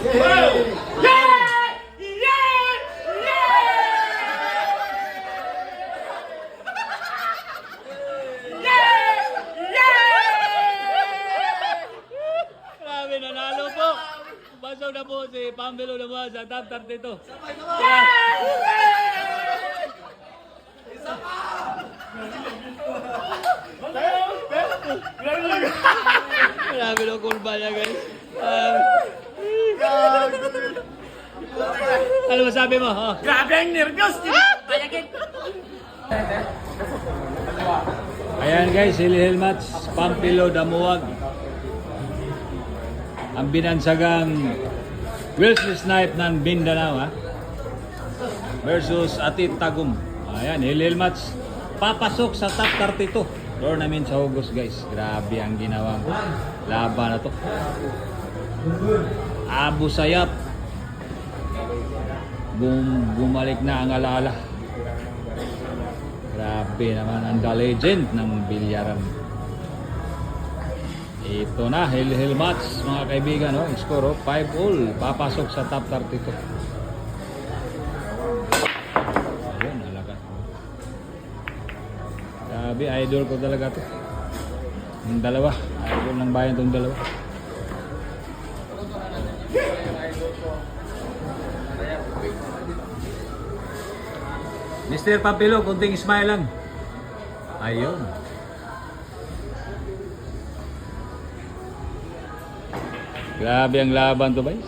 Grabe, nanalo po. Pasok na po si Pambelo naman sa top 32. Grabe na kurba niya, guys. Ano masabi mo? Oh. Grabe ang nervyos! Payagin! Ayan guys, Hilihil match, Pampilo Damuwag. Ang binansagang Wilson Snipe ng Mindanao, ha? Versus Atit Tagum. Ayan, Hilihil match, papasok sa top 32 tournament sa August, guys. Grabe ang ginawang laban na to. Abu Sayyaf, bumalik na ang alaala. Grabe naman ang The Legend ng bilyaran. Ito na, Hilihil match mga kaibigan, no? Score 5-all, papasok sa top 32. Ayun, alaga. Grabe, idol ko talaga to. Yung dalawa, idol ng bayan tong dalawa. Mr. Pampilo, kunting smile lang. Ayun. Grabe ang laban to, guys.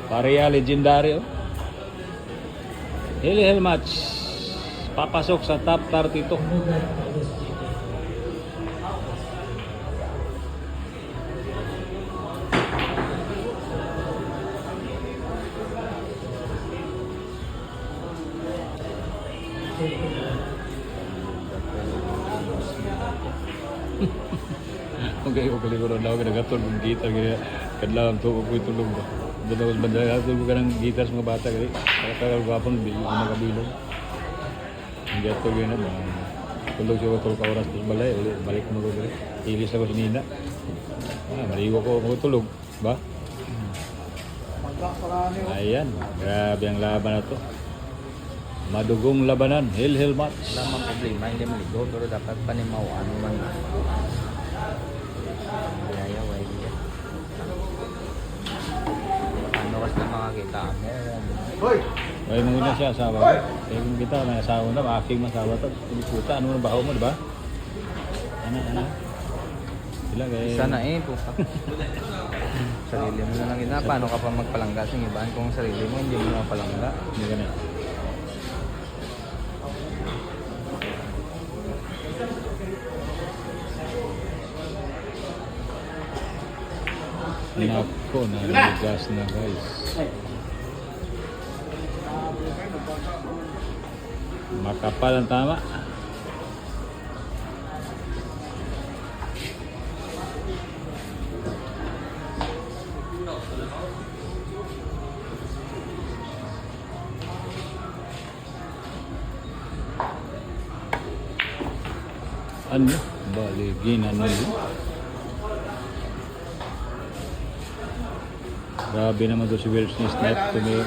Pareha legendary, oh. Hilihil match, papasok sa top 32. Okay, okay, ko daw nagaton ng gitar gaya kadlawang to ko tulog ba. Dados banda tulog ka ng gitar sa mga bata gali. Kaya gapon bi magabilog. Hindi ato gina ba. Tulog siya ko oras sa balay, balik mo ko gali. Ilis ako sinina. Maligo ko tulog, ba? Ayan, grabe ang laban na to. Madugong labanan, Hilihil match. Lamang problema, hindi maligo, pero dapat panimaw ano man. Ayaw, ay diya. Ano kas na makakita mo? Hoy! May muna siya asawa ko. Eh kung kita may asawa na, aking masawa to. Puta, ano na bahaw mo, di ba? Ano? Sila kaya... Sana puta. Sarili mo na lang ina, paano ka pa magpalangga sa ibaan kung sarili mo, hindi mo na palangga. Hindi ka na. Nako, naligas na guys. Makapal ang tama. Ano? Baligin ano yun? Grabe naman to si Wilson Snipe to me.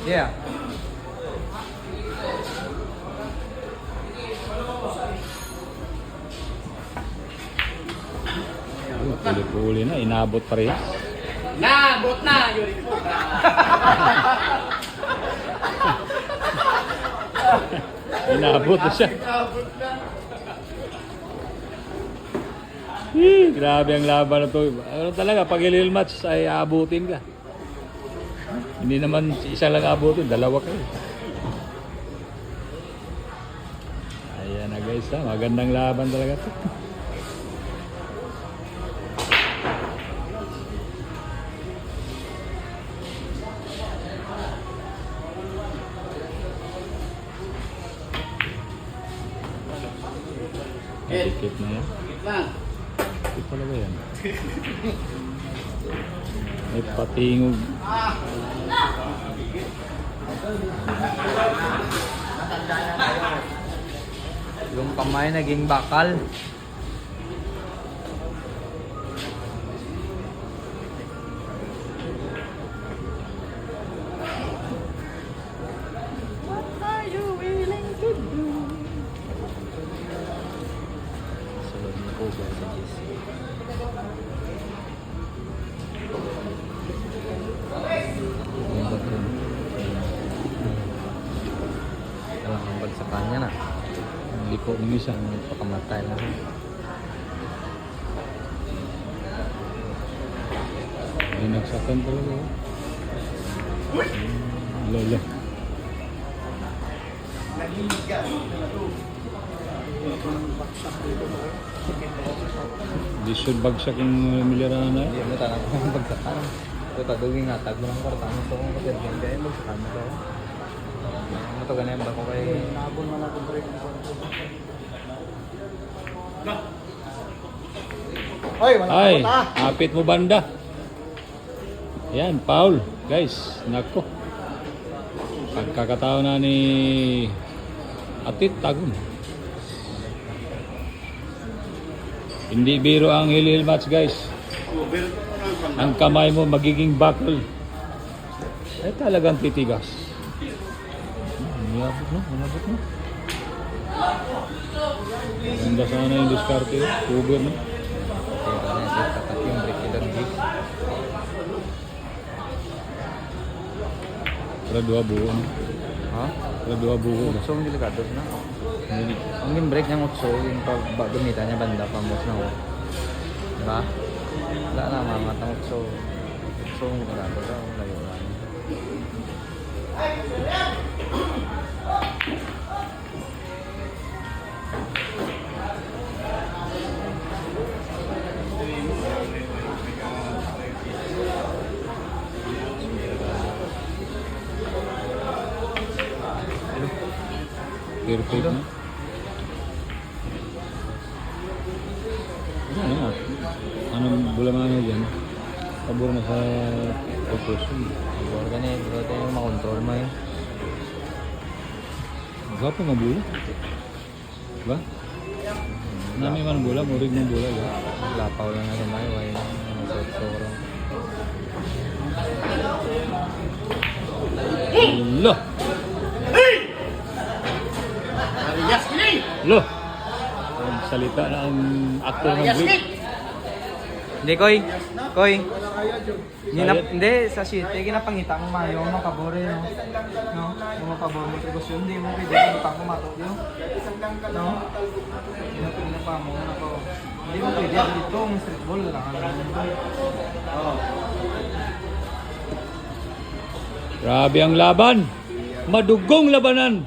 Yeah. Puli-puli na, inabot pa rin. Nabot na! Yun po! Inabot na siya. Nabot na! Grabe ang laban na to. Ano talaga, pag Hilihil match ay abutin ka. Hindi naman isa lang abutin, dalawa kayo. Ayan na guys, ha? Magandang laban talaga to. Dikit na yan. Dikit talaga yan. May patingog. Yung kamay naging bakal. Dako ng isa. Pakamatay na. Binagsakan talaga. Lolo. Di should bagsak yung miliyaran na. Hindi mo tanong kung bagsakan. Ito taduging nga, tag mo ng kwarta mo. So kung kapirgin kayo, bagsakan mo kayo. Ano to ganyan ba kung kayo? Nabon mo na kung break mo. Hoy, wala Ay, ka na. apit mo banda. Yan, Paul. Guys, nako. Pagkakataon na ni Atit Tagun. Hindi biro ang hill match, guys. Ang kamay mo magiging buckle. Eh, talagang titigas. Malabot mo, malabot mo. Ganda sana yung diskarte. Cover mo. Kaya ba na, tatat yung break ilang gig. Para dua buo. No? Ha? Para dua buo. So, ang delikados na. Ang break niyang utso, yung gamitan niya banda pa mo na ho. Diba? Wala na, mamat ang utso. Utso, ang delikado daw, layuan. Perfect na. Ano? Anong bulaman dyan? Pabor na sa proportion. Siguro ganit, ito yung makontrol mo eh. Gwapo nga bula. Diba? Nami man bula, murig ng bula. Diba? Lapaw lang natin tayo, ay soro. Lo! Arias kini. Lo! Ang salita na ang actor ng Arias break. kini. Hindi, Koy. Koy. Hindi, sa sheet, eh, kinapangita mo mayo, makabore, no? No? Yung makabore mo, tapos yun, hindi mo pwede, butang mo matok yun. No? Pinapagina pa mo, nako. Hindi mo pwede, dito, ang streetball lang. Grabe ang laban. Madugong labanan.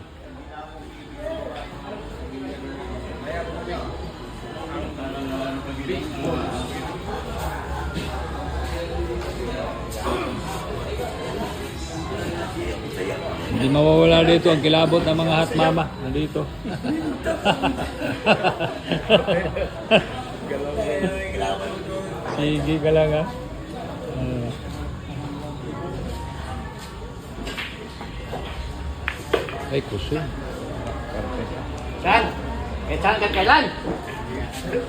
Hindi mawawala dito ang kilabot ng mga hot mama. Nandito. Sige ka lang ha. Ay, kusog. Chan. Chan kan kailan?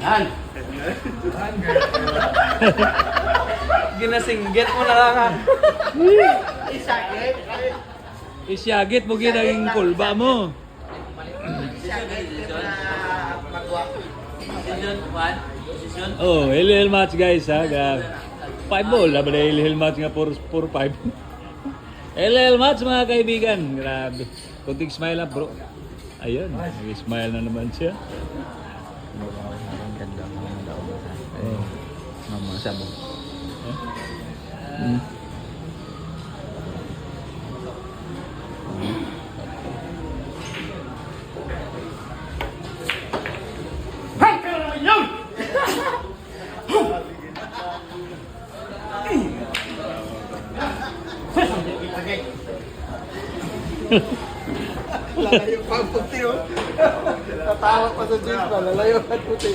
Yan. Ginasinggit mo na lang, ha? Isakit. Isyagit mo ginaging kulba mo. Season 1. Season Oh, hill match guys ha. 5 ball. Laban na hill match nga 4-5. LL match mga kaibigan. Grabe. Kunting smile up bro. Ayun. Nag-smile na naman siya. Ang ganda mo ng daw ba sa? Ay, mama, sabo. Hay, pero naman yun! Lalayo pa ang puti, oh. Natawa pa sa jeans pa, lalayo pa ang puti.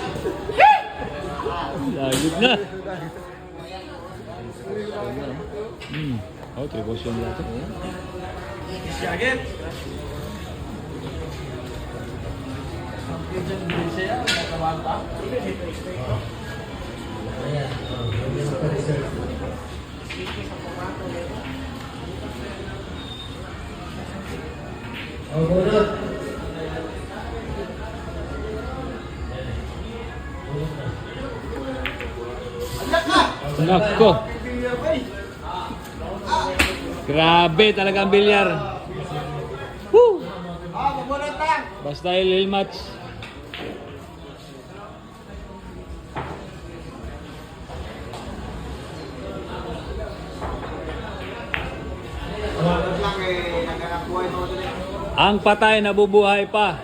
Lagit na. Oh, tribosyon natin. Isakit. Nako. Grabe talaga ang bilyar. Woo! Basta hill match. Ang patay nabubuhay pa.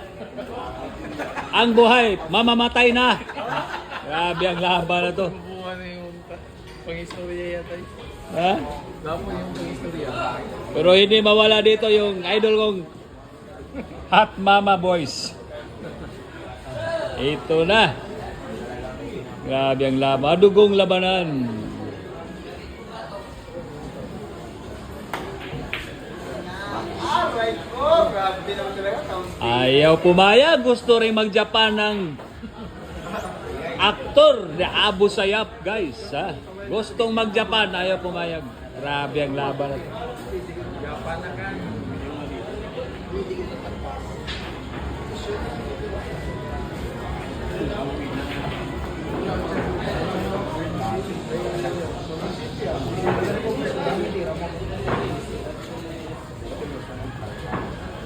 Ang buhay, mamamatay na. Grabe ang laban na to. Buwan na yung pang-istorya yata. Ha? Dapo yung pang-istorya. Pero hindi mawala dito yung idol kong Hot Mama Boys. Ito na. Grabe ang laban. Dugong labanan. Ayaw pumayag. Gusto rin mag-Japan ng aktor na Abu Sayyaf, guys. Ha? Gustong mag-Japan. Ayaw pumayag. Grabe ang laban.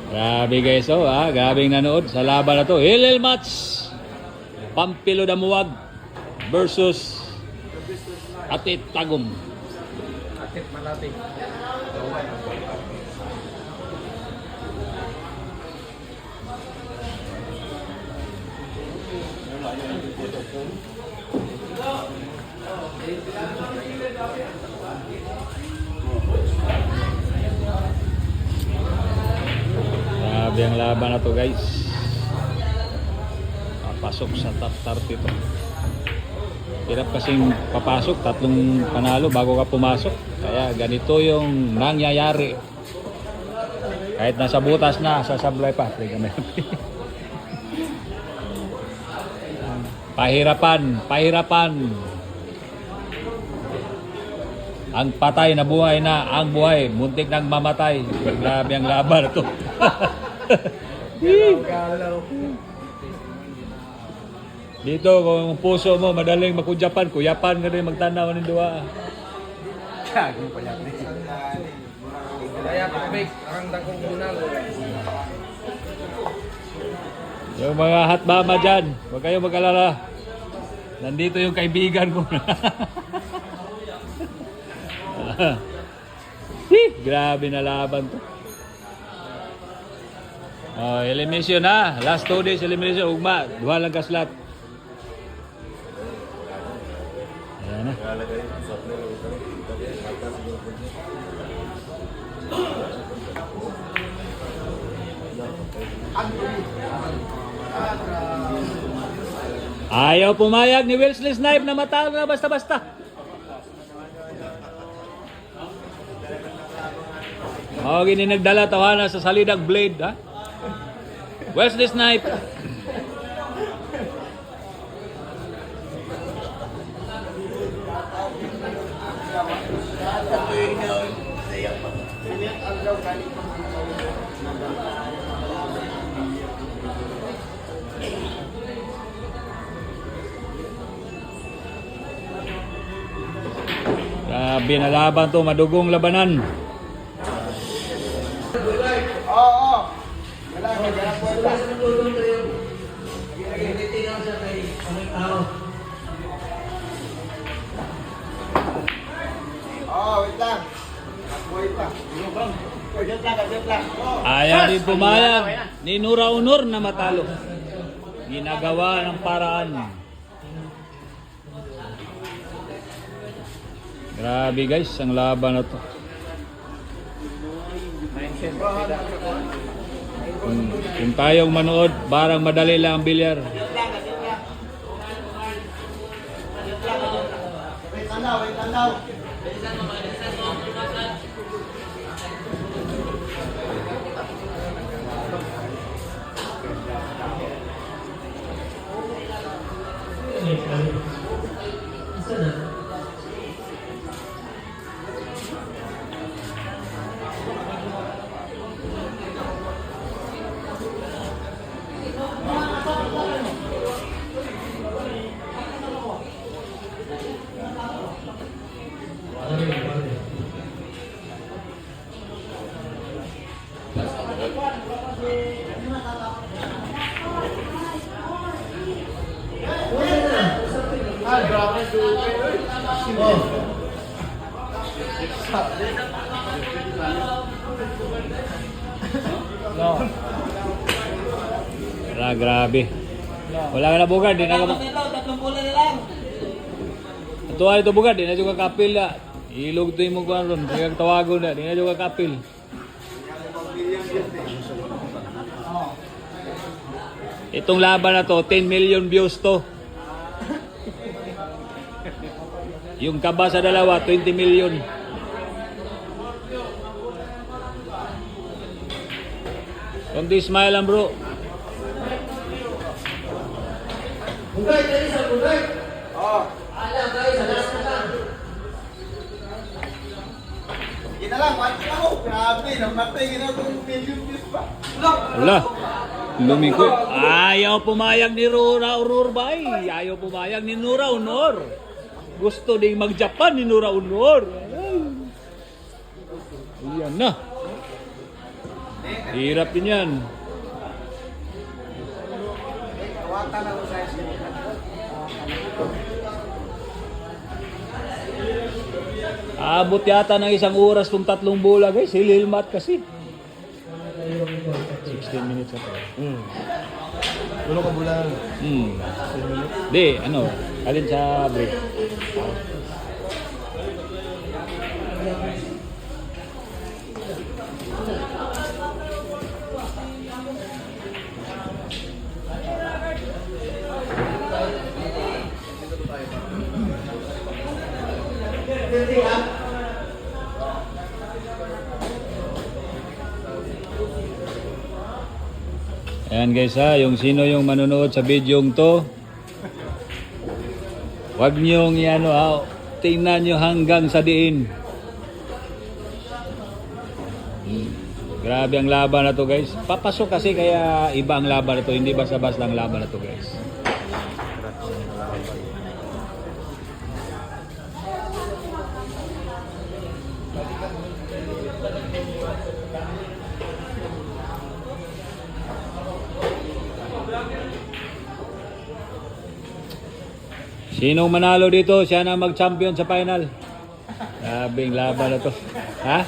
Grabe guys, oh ha, grabing nanood sa laban na to. Hilel match. Pampilo Damuwag versus Atit Tagum. Atit Malati. Grabe ang laban na to guys. Papasok sa top 30 to. Hirap kasing papasok, tatlong panalo bago ka pumasok. Kaya ganito yung nangyayari. Kahit nasa butas na, sasablay pa. Pahirapan. Ang patay na buhay na, ang buhay, muntik nang mamatay. Grabe ang laban na to. Dito kung puso mo madaling makujapan, kuyapan ka rin magtanaw ng duwa. Kagong pala. Kaya tubig, ang dagong bunal. Yung mga hatbama dyan, huwag kayong mag-alala. Nandito yung kaibigan ko. Grabe na laban to. Oh, elimination na. Last 2 days elimination. Ugma, duha lang ka slot. Ayan na. Ayaw pumayag ni Wesley Snipe na matalo na basta-basta. Oh, gini nagdala tawana sa salidag blade, ha? Wesley Snipe. Grabe na laban to, madugong labanan. Ayaw din pumayag ni Nura Honor na matalo. Ginagawa ng paraan. Grabe guys, ang laban na to. Kung tayong manood, barang madali lang ang bilyar. No. Grabe. Wala ka na bugad, di na ka... Tatlong bola na lang. Ito ay ito bugad, di na juga kapil na. Ilog ito yung mga ron, di ka tawagon na, di na juga kapil. Itong laban na to, 10 million views to. Yung kaba sa dalawa, 20 million. Kundi smile lang bro. Bugay, tali sa bugay. Oh. Ala, guys, alas na lang. Yun na lang, mati ako. Grabe, namatay ginagawang million views pa. Wala. Lumiko. Ayaw pumayag ni Nura Honor bay. Ayaw pumayag ni Nura Honor. Gusto ding mag-Japan ni Nura Honor. Yan na. Hirap din yan. Kawatan na ko sa isip. Abot yata ng 1 oras kung 3 bola guys. Hililmat kasi. 16 minutes ako. Ulo ka bulan. Di, ano, alin sa break. Ayan guys ha, yung sino yung manonood sa videong to, wag niyong ano ha, tingnan nyo hanggang sa diin. Grabe ang laban na to guys. Papasok kasi kaya iba ang laban na to, hindi basta-basta ang laban na to guys. Sinong manalo dito, siya na mag-champion sa final. Grabing laban na to. Ha?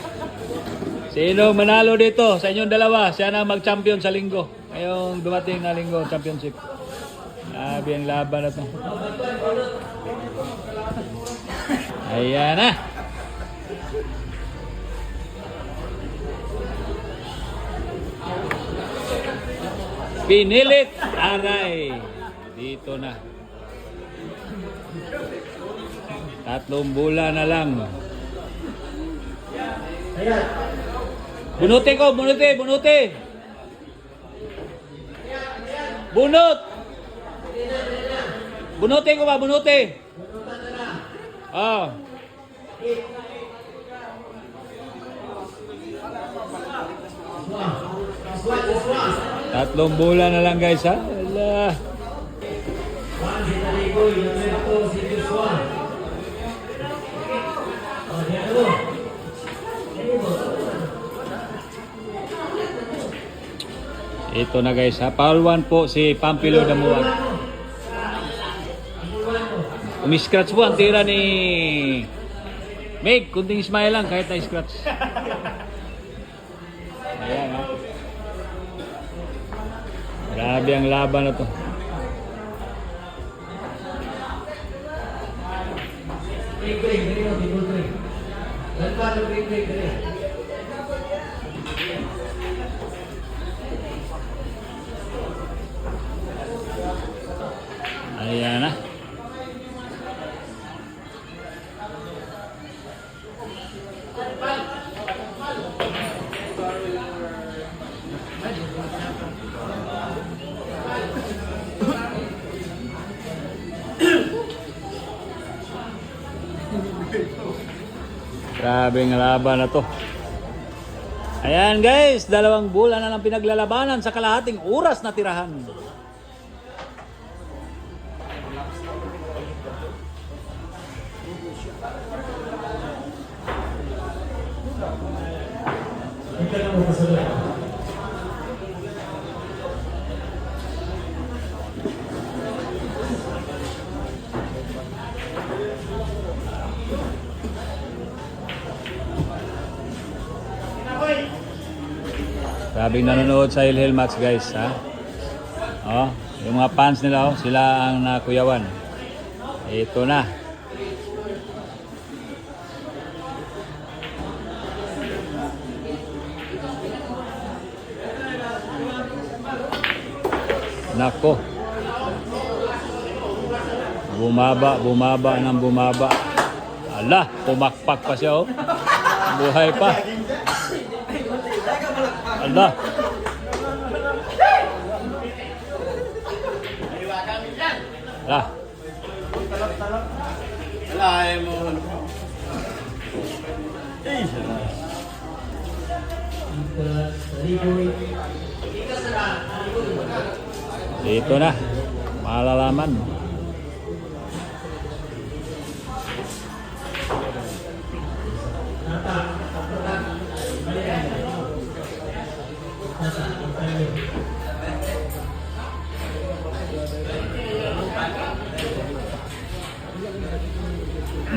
Sinong manalo dito sa inyong dalawa, siya na mag-champion sa linggo. Ngayong dumating na linggo, championship. Grabing laban na to. Ayan na. Pinilit. Aray. Dito na. 3 bulan na lang. Bunuti ko, bunuti. Bunot! Bunuti ko ba, bunuti? Ah. Tatlong bulan na lang guys ha. Ala. Ito na guys ha. Paulwan po si Pampilo Damuan. Umi-scratch po ang tira ni Meg. Kunting smile lang kahit na-scratch. Ayan ha. Grabe ang laban na to. Ayan na. Grabing laban na to. Ayan guys, 2 bulan na lang pinaglalabanan sa kalahating oras na tirahan. Grabing nanonood sa Hilhil Match guys ha. Oh, yung mga fans nila, oh, sila ang nakuyawan. Ito na. Nako. Bumaba ng bumaba. Ala, pumakpak pa siya, oh. Buhay pa. Ala. Ala. Alay mo. Dito na. Malalaman.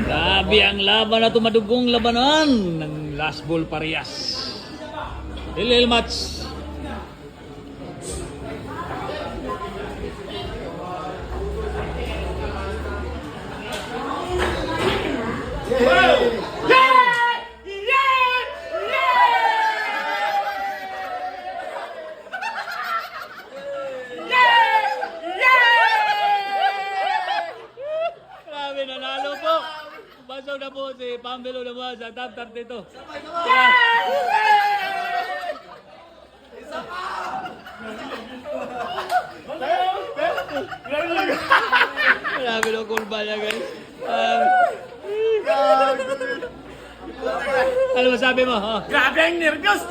Grabe ang laban na tumadugong labanan ng Last Ball Parehas. Ilil match. Grabe, nanalo po. Basaw na po si Pambelo na mo sa top 32. Grabe na kulba niya, guys. Ano masabi mo? Oh. Grabe ang nervyos!